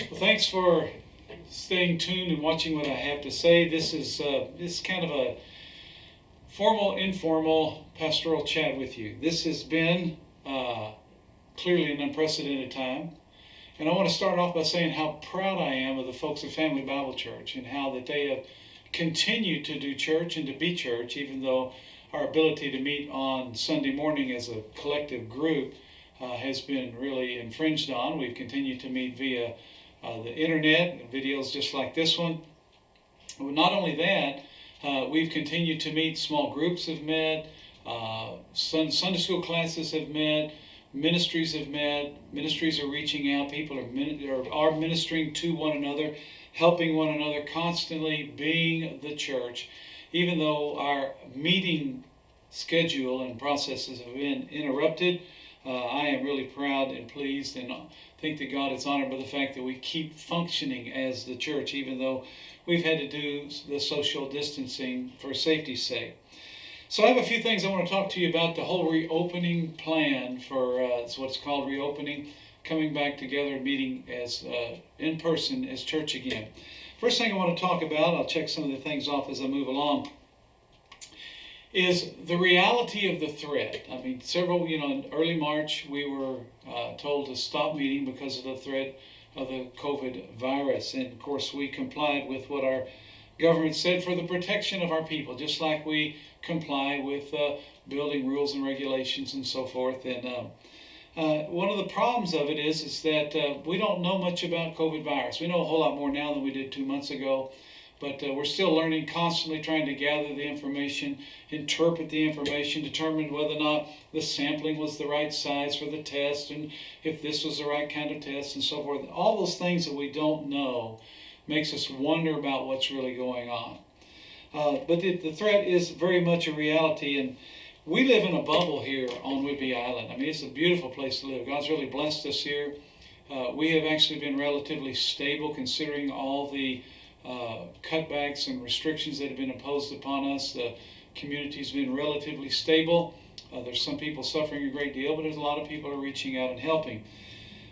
Well, thanks for staying tuned and watching what I have to say. This is kind of a formal, informal pastoral chat with you. This has been clearly an unprecedented time. And I want to start off by saying how proud I am of the folks at Family Bible Church and how that they have continued to do church and to be church, even though our ability to meet on Sunday morning as a collective group has been really infringed on. We've continued to meet via the internet, videos just like this one. Well, not only that, we've continued to meet, small groups have met, Sunday school classes have met, ministries have met, ministries are reaching out, people are ministering to one another, helping one another, constantly being the church. Even though our meeting schedule and processes have been interrupted, I am really proud and pleased and think that God is honored by the fact that we keep functioning as the church, even though we've had to do the social distancing for safety's sake. So I have a few things I want to talk to you about the whole reopening plan for it's what's called reopening, coming back together and meeting as in person as church again. First thing I want to talk about, I'll check some of the things off as I move along, is the reality of the threat. I mean, in early March, we were told to stop meeting because of the threat of the COVID virus. And of course, we complied with what our government said for the protection of our people, just like we comply with building rules and regulations and so forth. And one of the problems of it is that we don't know much about COVID virus. We know a whole lot more now than we did 2 months ago. But we're still learning, constantly trying to gather the information, interpret the information, determine whether or not the sampling was the right size for the test, and if this was the right kind of test, and so forth. All those things that we don't know makes us wonder about what's really going on. But the threat is very much a reality, and we live in a bubble here on Whidbey Island. I mean, it's a beautiful place to live. God's really blessed us here. We have actually been relatively stable considering all the cutbacks and restrictions that have been imposed upon us. The community's been relatively stable. There's some people suffering a great deal, but there's a lot of people who are reaching out and helping.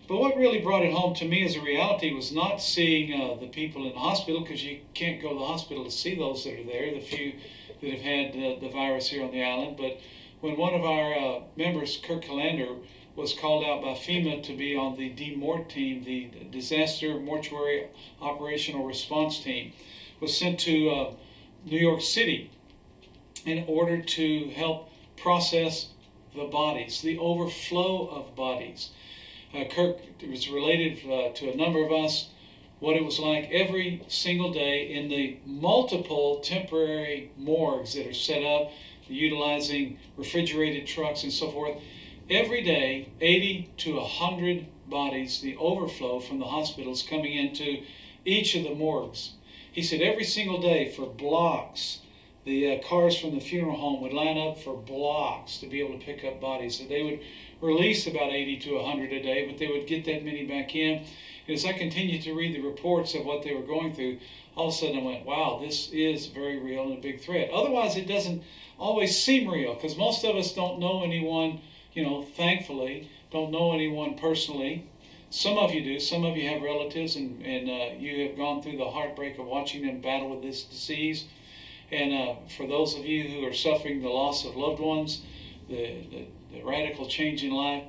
But what really brought it home to me as a reality was not seeing the people in the hospital, because you can't go to the hospital to see those that are there, the few that have had the virus here on the island. But when one of our members, Kirk Calander, was called out by FEMA to be on the DMORT team, the Disaster Mortuary Operational Response Team, was sent to New York City in order to help process the bodies, the overflow of bodies. Kirk was related to a number of us what it was like every single day in the multiple temporary morgues that are set up, utilizing refrigerated trucks and so forth. Every day, 80 to 100 bodies, the overflow from the hospitals coming into each of the morgues. He said every single day for blocks, the cars from the funeral home would line up for blocks to be able to pick up bodies. So they would release about 80 to 100 a day, but they would get that many back in. And as I continued to read the reports of what they were going through, all of a sudden I went, wow, this is very real and a big threat. Otherwise, it doesn't always seem real, because most of us don't know anyone, thankfully, don't know anyone personally. Some of you do. Some of you have relatives, and you have gone through the heartbreak of watching them battle with this disease. And for those of you who are suffering the loss of loved ones, the radical change in life,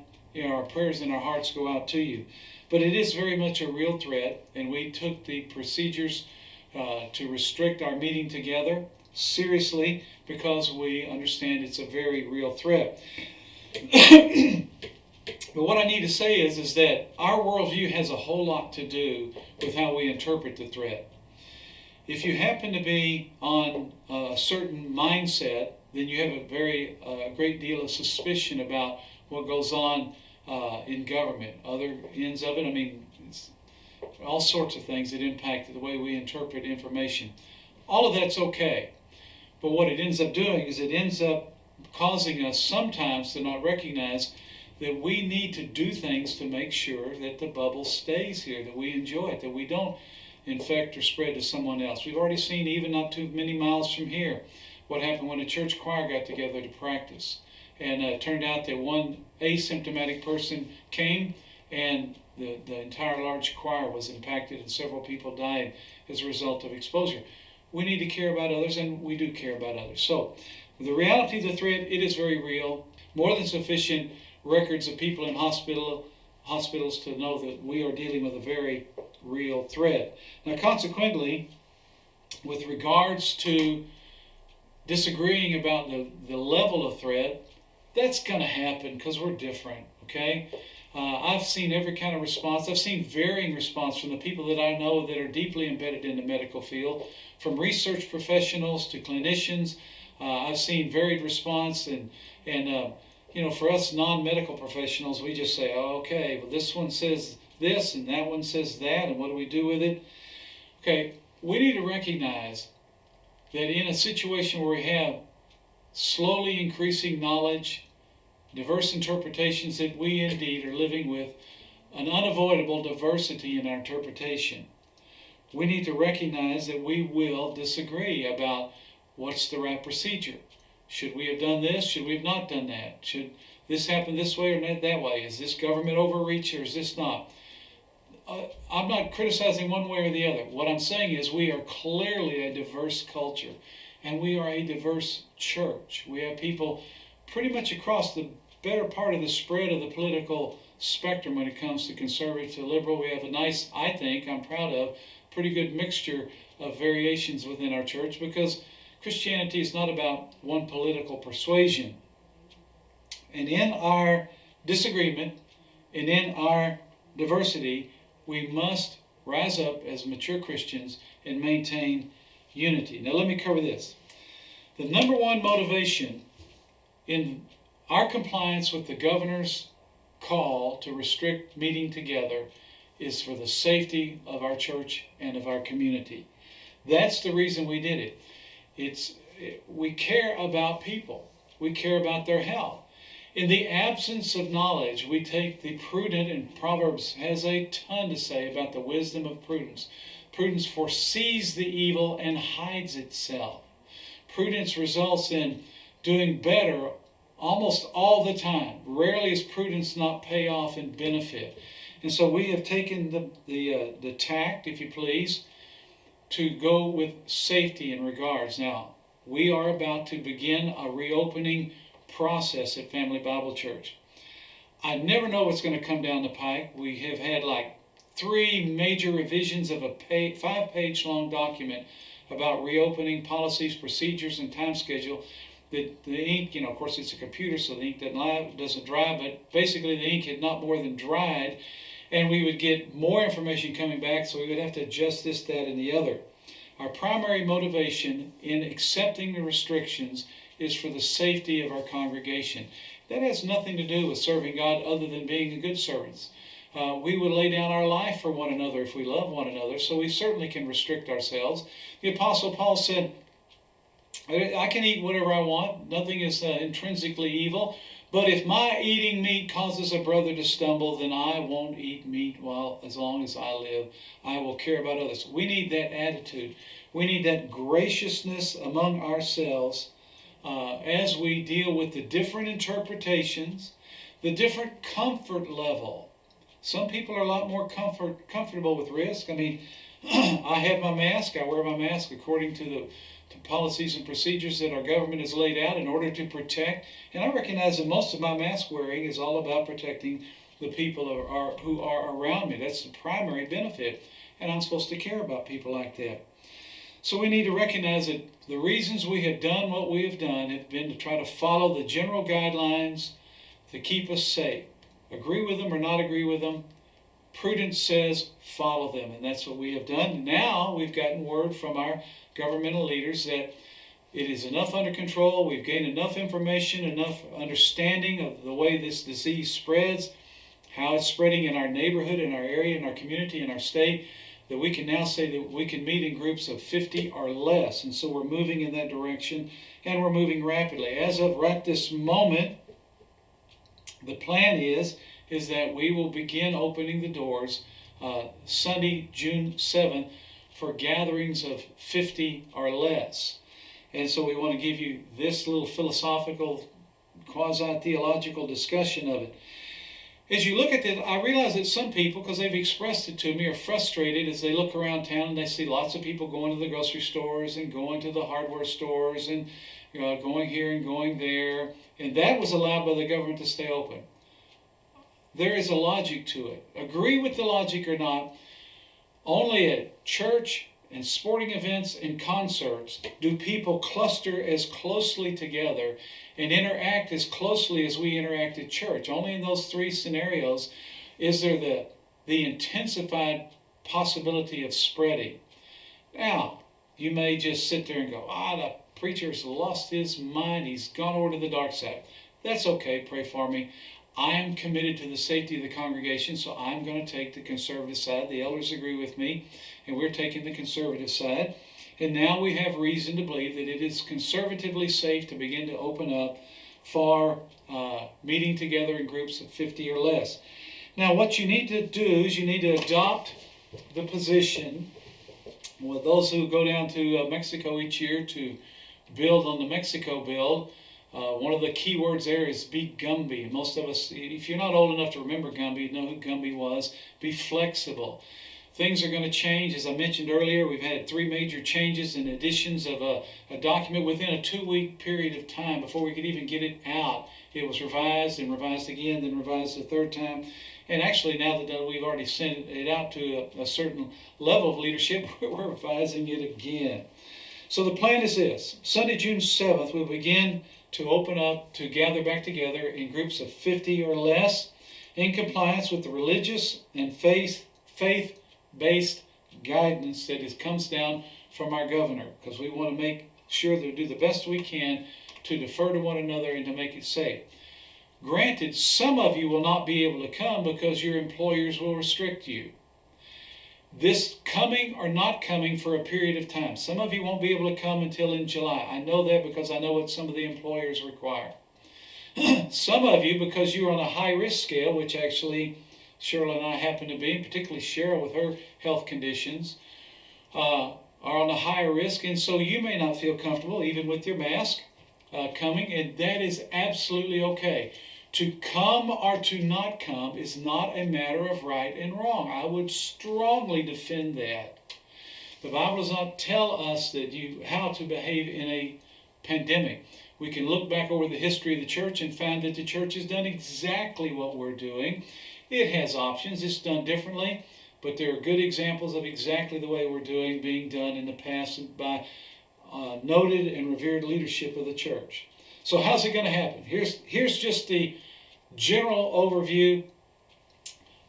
our prayers and our hearts go out to you. But it is very much a real threat, and we took the procedures to restrict our meeting together seriously because we understand it's a very real threat. But what I need to say is that our worldview has a whole lot to do with how we interpret the threat. If you happen to be on a certain mindset, then you have a great deal of suspicion about what goes on in government. Other ends of it, it's all sorts of things that impact the way we interpret information. All of that's okay. But what it ends up doing is it ends up causing us sometimes to not recognize that we need to do things to make sure that the bubble stays here, that we enjoy it, that we don't infect or spread to someone else. We've already seen, even not too many miles from here, what happened when a church choir got together to practice. And it turned out that one asymptomatic person came and the entire large choir was impacted and several people died as a result of exposure. We need to care about others, and we do care about others. So the reality of the threat, it is very real. More than sufficient records of people in hospitals to know that we are dealing with a very real threat. Now, consequently, with regards to disagreeing about the level of threat, that's going to happen because we're different, okay? I've seen every kind of response. I've seen varying response from the people that I know that are deeply embedded in the medical field, from research professionals to clinicians. I've seen varied response, and for us non-medical professionals, we just say, oh, okay, well, this one says this and that one says that, and what do we do with it? Okay, we need to recognize that in a situation where we have slowly increasing knowledge, diverse interpretations, that we indeed are living with an unavoidable diversity in our interpretation. We need to recognize that we will disagree about what's the right procedure. Should we have done this? Should we have not done that? Should this happen this way or not that way? Is this government overreach or is this not? I'm not criticizing one way or the other. What I'm saying is we are clearly a diverse culture, and we are a diverse church. We have people pretty much across the better part of the spread of the political spectrum when it comes to conservative to liberal. We have a nice, I think, I'm proud of, pretty good mixture of variations within our church, because Christianity is not about one political persuasion. And in our disagreement and in our diversity, we must rise up as mature Christians and maintain unity. Now let me cover this. The number one motivation in our compliance with the governor's call to restrict meeting together is for the safety of our church and of our community. That's the reason we did it. We care about people. We care about their health. In the absence of knowledge, we take the prudent, and Proverbs has a ton to say about the wisdom of prudence. Prudence foresees the evil and hides itself. Prudence results in doing better almost all the time. Rarely is prudence not pay off and benefit. And so we have taken the tact, if you please, to go with safety in regards. Now, we are about to begin a reopening process at Family Bible Church. I never know what's going to come down the pike. We have had like 3 major revisions of a 5-page long document about reopening policies, procedures, and time schedule. The ink, of course it's a computer, so the ink doesn't dry, but basically the ink had not more than dried, and we would get more information coming back, so we would have to adjust this, that, and the other. Our primary motivation in accepting the restrictions is for the safety of our congregation. That has nothing to do with serving God other than being a good servants. We would lay down our life for one another if we love one another, so we certainly can restrict ourselves. The Apostle Paul said, I can eat whatever I want. Nothing is intrinsically evil. But if my eating meat causes a brother to stumble, then I won't eat meat as long as I live. I will care about others. We need that attitude. We need that graciousness among ourselves as we deal with the different interpretations, the different comfort level. Some people are a lot more comfortable with risk. I mean, I have my mask. I wear my mask according to the policies and procedures that our government has laid out in order to protect. And I recognize that most of my mask wearing is all about protecting the people who are around me. That's the primary benefit. And I'm supposed to care about people like that. So we need to recognize that the reasons we have done what we have done have been to try to follow the general guidelines to keep us safe. Agree with them or not agree with them, prudence says follow them, and that's what we have done. Now we've gotten word from our governmental leaders that it is enough under control. We've gained enough information, enough understanding of the way this disease spreads, how it's spreading in our neighborhood, in our area, in our community, in our state, that we can now say that we can meet in groups of 50 or less. And so we're moving in that direction, and we're moving rapidly. As of right this moment, the plan is that we will begin opening the doors Sunday, June 7th, for gatherings of 50 or less. And so we want to give you this little philosophical, quasi-theological discussion of it. as you look at it, I realize that some people, because they've expressed it to me, are frustrated as they look around town and they see lots of people going to the grocery stores and going to the hardware stores and going here and going there. And that was allowed by the government to stay open. There is a logic to it. Agree with the logic or not, only at church and sporting events and concerts do people cluster as closely together and interact as closely as we interact at church. Only in those three scenarios is there the intensified possibility of spreading. Now, you may just sit there and go, the preacher's lost his mind. He's gone over to the dark side. That's okay. Pray for me. I am committed to the safety of the congregation, so I'm going to take the conservative side. The elders agree with me, and we're taking the conservative side. And now we have reason to believe that it is conservatively safe to begin to open up for meeting together in groups of 50 or less. Now, what you need to do is you need to adopt the position with those who go down to Mexico each year to build on the Mexico build. One of the key words there is be Gumby. And most of us, if you're not old enough to remember Gumby, you know who Gumby was. Be flexible. Things are going to change. As I mentioned earlier, we've had 3 major changes and additions of a document within a 2-week period of time before we could even get it out. It was revised and revised again, then revised a third time. And actually, now that we've already sent it out to a certain level of leadership, we're revising it again. So the plan is this. Sunday, June 7th, we'll begin to open up, to gather back together in groups of 50 or less in compliance with the religious and faith-based guidance that comes down from our governor, because we want to make sure that we do the best we can to defer to one another and to make it safe. Granted, some of you will not be able to come because your employers will restrict you. This coming or not coming for a period of time. Some of you won't be able to come until in July. I know that because I know what some of the employers require. Some of you, because you're on a high-risk scale, which actually Cheryl and I happen to be, particularly Cheryl with her health conditions, are on a higher risk, and so you may not feel comfortable, even with your mask, coming, and that is absolutely okay. To come or to not come is not a matter of right and wrong. I would strongly defend that. The Bible does not tell us that how to behave in a pandemic. We can look back over the history of the church and find that the church has done exactly what we're doing. It has options. It's done differently, but there are good examples of exactly the way we're doing being done in the past by noted and revered leadership of the church. So how's it going to happen? Here's just the general overview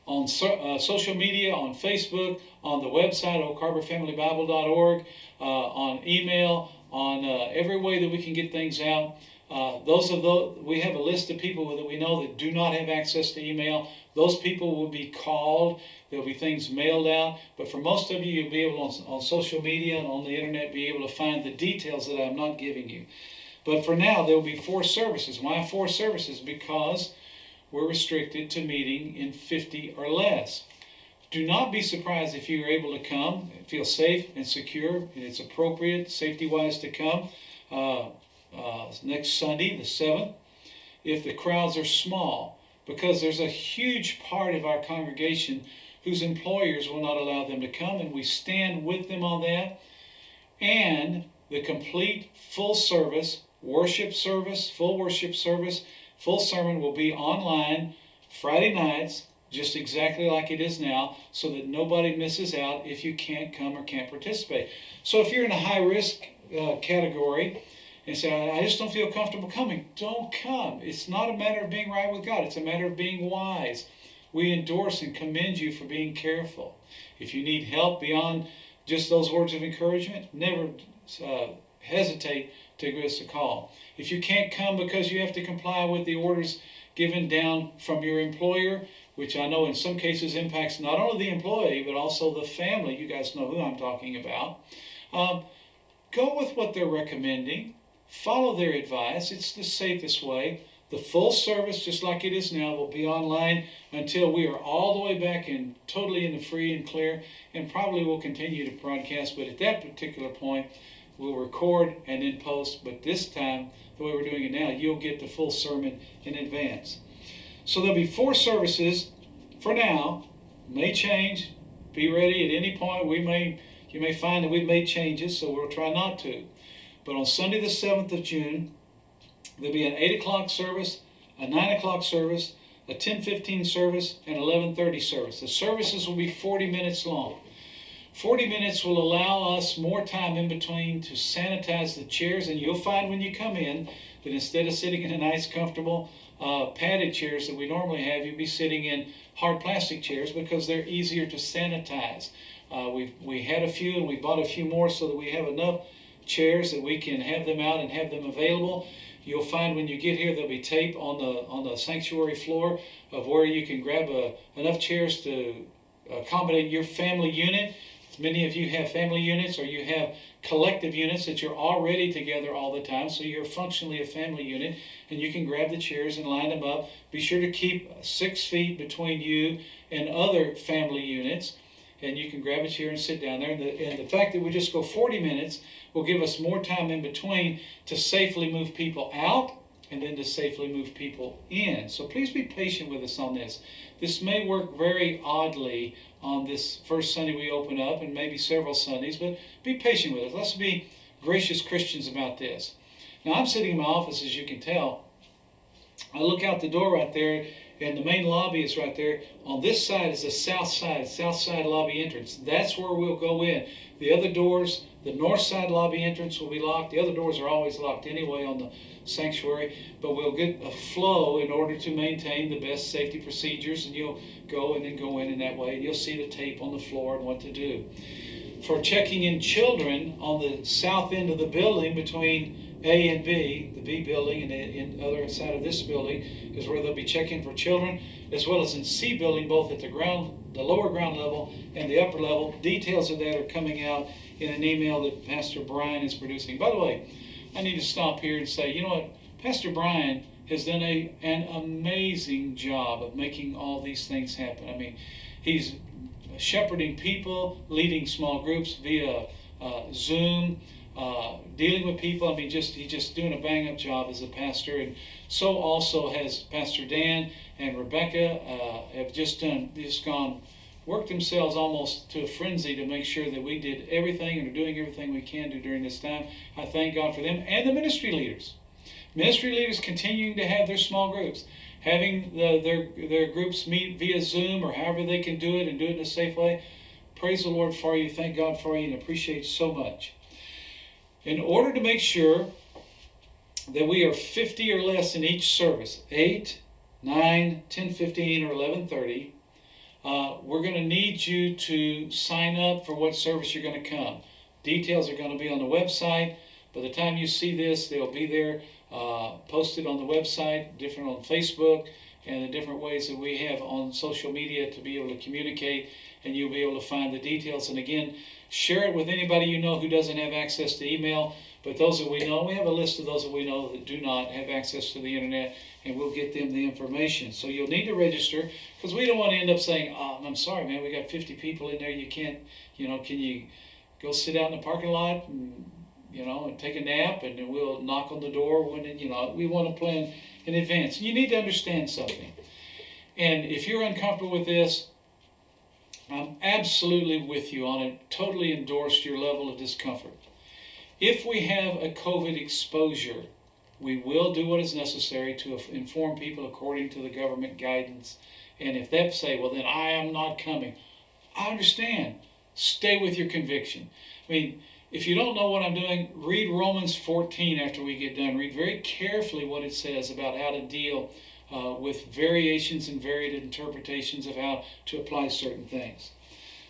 on social media, on Facebook, on the website, oakharborfamilybible.org, on email, on every way that we can get things out. We have a list of people that we know that do not have access to email. Those people will be called. There'll be things mailed out. But for most of you, you'll be able on social media and on the internet be able to find the details that I'm not giving you. But for now, there will be 4 services. Why 4 services? Because we're restricted to meeting in 50 or less. Do not be surprised if you're able to come and feel safe and secure, and it's appropriate, safety-wise, to come next Sunday, the 7th, if the crowds are small, because there's a huge part of our congregation whose employers will not allow them to come, and we stand with them on that. And the complete full service, full worship service, full sermon will be online Friday nights, just exactly like it is now, so that nobody misses out if you can't come or can't participate. So if you're in a high-risk category and say, I just don't feel comfortable coming, don't come. It's not a matter of being right with God. It's a matter of being wise. We endorse and commend you for being careful. If you need help beyond just those words of encouragement, never hesitate to give us a call. If you can't come because you have to comply with the orders given down from your employer, which I know in some cases impacts not only the employee but also the family, you guys know who I'm talking about, go with what they're recommending. Follow their advice. It's the safest way. The full service, just like it is now, will be online until we are all the way back and totally in the free and clear, and probably will continue to broadcast, but at that particular point, we'll record and then post. But this time, the way we're doing it now, you'll get the full sermon in advance. So there'll be 4 services for now. May change. Be ready at any point. You may find that we've made changes, so we'll try not to. But on Sunday the 7th of June, there'll be an 8 o'clock service, a 9 o'clock service, a 10:15 service, and 11:30 service. The services will be 40 minutes long. 40 minutes will allow us more time in between to sanitize the chairs, and you'll find when you come in that instead of sitting in a nice, comfortable, padded chairs that we normally have, you'll be sitting in hard plastic chairs because they're easier to sanitize. We had a few, and we bought a few more so that we have enough chairs that we can have them out and have them available. You'll find when you get here there'll be tape on the sanctuary floor of where you can grab enough chairs to accommodate your family unit. Many of you have family units, or you have collective units that you're already together all the time, so you're functionally a family unit, and you can grab the chairs and line them up. Be sure to keep 6 feet between you and other family units, and you can grab a chair and sit down there. And the fact that we just go 40 minutes will give us more time in between to safely move people out and then to safely move people in. So please be patient with us on this. This may work very oddly on this first Sunday we open up, and maybe several Sundays, but be patient with us. Let's be gracious Christians about this. Now, I'm sitting in my office, as you can tell. I look out the door right there, and the main lobby is right there. On this side is the south side lobby entrance. That's where we'll go in. The other doors, the north side lobby entrance will be locked. The other doors are always locked anyway on the sanctuary, but we'll get a flow in order to maintain the best safety procedures, and you'll go and then go in that way, and you'll see the tape on the floor and what to do. For checking in children, on the south end of the building between A and B, the B building and the other side of this building is where they'll be checking for children, as well as in C building, both at the lower ground level and the upper level. Details of that are coming out in an email that Pastor Brian is producing. By the way, I need to stop here and say, you know what? Pastor Brian has done an amazing job of making all these things happen. I mean, he's shepherding people, leading small groups via Zoom, dealing with people. I mean, he's just doing a bang-up job as a pastor. And so also has Pastor Dan and Rebecca have worked themselves almost to a frenzy to make sure that we did everything and are doing everything we can do during this time. I thank God for them and the ministry leaders. Ministry leaders continuing to have their small groups, having their groups meet via Zoom or however they can do it and do it in a safe way. Praise the Lord for you. Thank God for you and appreciate so much. In order to make sure that we are 50 or less in each service, 8, 9, 10, 15, or 11:30, we're going to need you to sign up for what service you're going to come. Details are going to be on the website. By the time you see this, they'll be there, posted on the website, different on Facebook, and the different ways that we have on social media to be able to communicate, and you'll be able to find the details. And again, share it with anybody you know who doesn't have access to email. But those that we know, we have a list of those that we know that do not have access to the internet, and we'll get them the information. So you'll need to register, because we don't want to end up saying, oh, I'm sorry, man, we got 50 people in there. You can't, can you go sit out in the parking lot and, and take a nap, and then we'll knock on the door when, we want to plan in advance. You need to understand something. And if you're uncomfortable with this, I'm absolutely with you on it. Totally endorsed your level of discomfort. If we have a COVID exposure, we will do what is necessary to inform people according to the government guidance. And if they say, well, then I am not coming, I understand. Stay with your conviction. I mean, if you don't know what I'm doing, read Romans 14 after we get done. Read very carefully what it says about how to deal with variations and varied interpretations of how to apply certain things.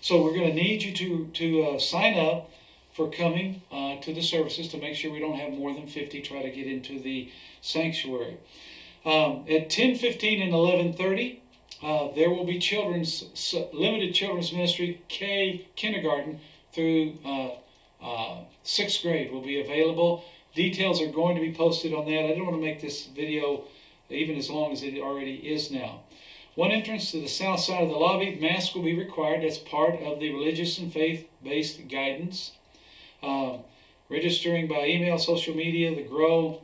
So we're going to need you to sign up for coming to the services to make sure we don't have more than 50 try to get into the sanctuary. At 10:15 and 11:30, there will be limited children's ministry, kindergarten through 6th grade will be available. Details are going to be posted on that. I don't want to make this video even as long as it already is now. One entrance to the south side of the lobby. Mask will be required. That's part of the religious and faith-based guidance. Registering by email, social media, the Grow.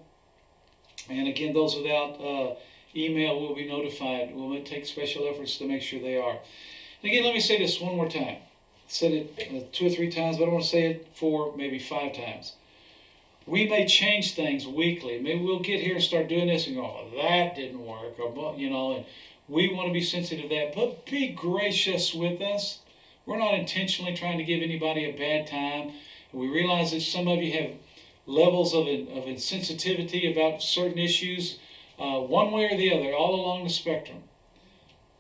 And again, those without email, we'll be notified. We'll take special efforts to make sure they are. And again, let me say this one more time. I said it 2 or 3 times, but I want to say it 4, maybe 5 times. We may change things weekly. Maybe we'll get here and start doing this and go, oh, that didn't work, or and we want to be sensitive to that. But be gracious with us. We're not intentionally trying to give anybody a bad time. We realize that some of you have levels of insensitivity about certain issues, one way or the other, all along the spectrum.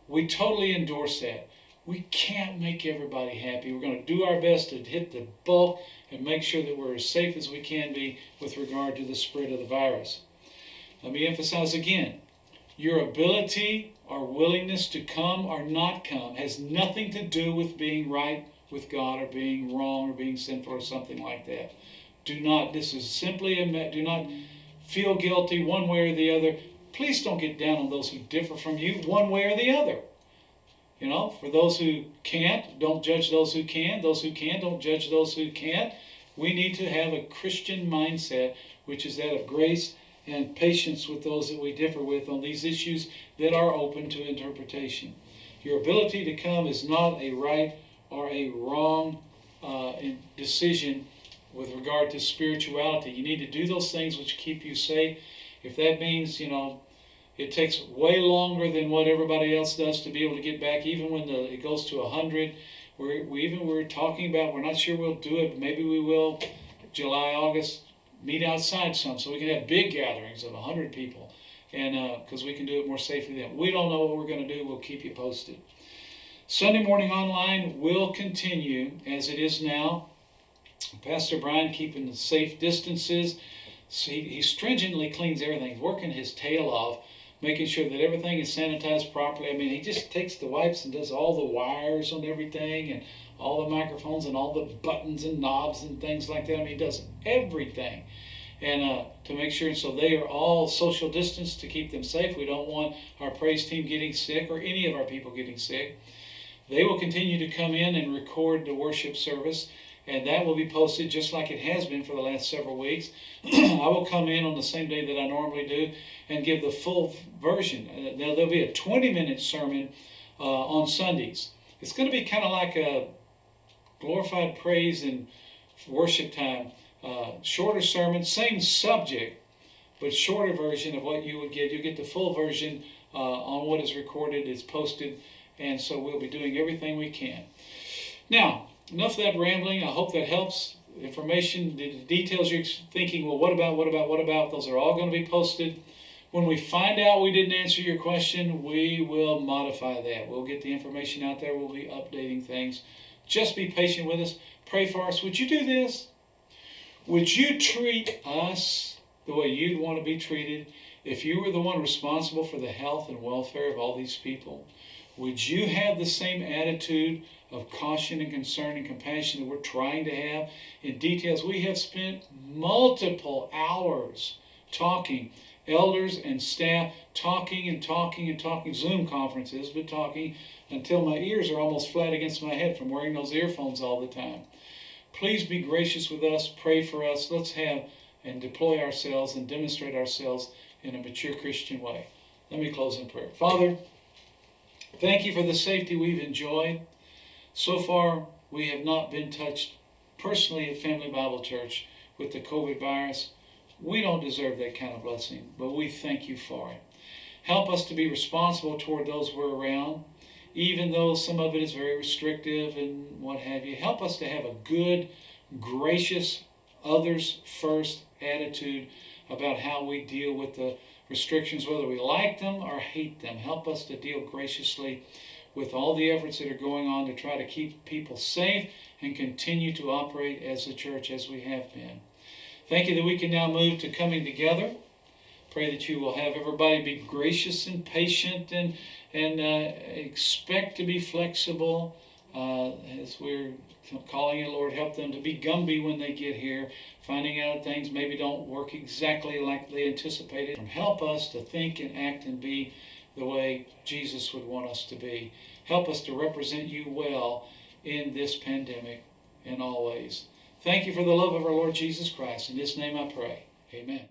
We totally endorse that. We can't make everybody happy. We're going to do our best to hit the bulk and make sure that we're as safe as we can be with regard to the spread of the virus. Let me emphasize again, your ability or willingness to come or not come has nothing to do with being right with God or being wrong or being sinful or something like that. This is simply do not feel guilty one way or the other. Please don't get down on those who differ from you one way or the other. For those who can't, don't judge those who can. Those who can, don't judge those who can't. We need to have a Christian mindset, which is that of grace and patience with those that we differ with on these issues that are open to interpretation. Your ability to come is not a right or a wrong decision with regard to spirituality. You need to do those things which keep you safe. If that means, it takes way longer than what everybody else does to be able to get back, even when it goes to 100. We're talking about, we're not sure we'll do it, but maybe we will, July, August, meet outside some, so we can have big gatherings of 100 people, and because we can do it more safely then. We don't know what we're going to do. We'll keep you posted. Sunday morning online will continue as it is now. Pastor Brian keeping the safe distances. So he stringently cleans everything. He's working his tail off, making sure that everything is sanitized properly. I mean, he just takes the wipes and does all the wires on everything and all the microphones and all the buttons and knobs and things like that. I mean, he does everything. And to make sure, so they are all social distance to keep them safe. We don't want our praise team getting sick or any of our people getting sick. They will continue to come in and record the worship service, and that will be posted just like it has been for the last several weeks. I will come in on the same day that I normally do and give the full version. Now, there'll be a 20-minute sermon on Sundays. It's going to be kind of like a glorified praise and worship time. Shorter sermon, same subject, but shorter version of what you would get. You'll get the full version on what is recorded, it's posted, and so we'll be doing everything we can. Now, enough of that rambling. I hope that helps. Information, the details you're thinking, well, what about? Those are all going to be posted. When we find out we didn't answer your question, we will modify that. We'll get the information out there. We'll be updating things. Just be patient with us. Pray for us. Would you do this? Would you treat us the way you'd want to be treated if you were the one responsible for the health and welfare of all these people? Would you have the same attitude of caution and concern and compassion that we're trying to have in details? We have spent multiple hours talking, elders and staff, talking, Zoom conferences, but talking until my ears are almost flat against my head from wearing those earphones all the time. Please be gracious with us. Pray for us. Let's have and deploy ourselves and demonstrate ourselves in a mature Christian way. Let me close in prayer. Father, thank you for the safety we've enjoyed. So far, we have not been touched personally at Family Bible Church with the COVID virus. We don't deserve that kind of blessing, but we thank you for it. Help us to be responsible toward those we're around, even though some of it is very restrictive and what have you. Help us to have a good, gracious, others first attitude about how we deal with the restrictions, whether we like them or hate them. Help us to deal graciously with all the efforts that are going on to try to keep people safe and continue to operate as a church as we have been. Thank you that we can now move to coming together. Pray that you will have everybody be gracious and patient and expect to be flexible as we're calling it. Lord, help them to be Gumby when they get here, finding out things maybe don't work exactly like they anticipated. Help us to think and act and be the way Jesus would want us to be. Help us to represent you well in this pandemic in all ways. Thank you for the love of our Lord Jesus Christ. In his name I pray. Amen.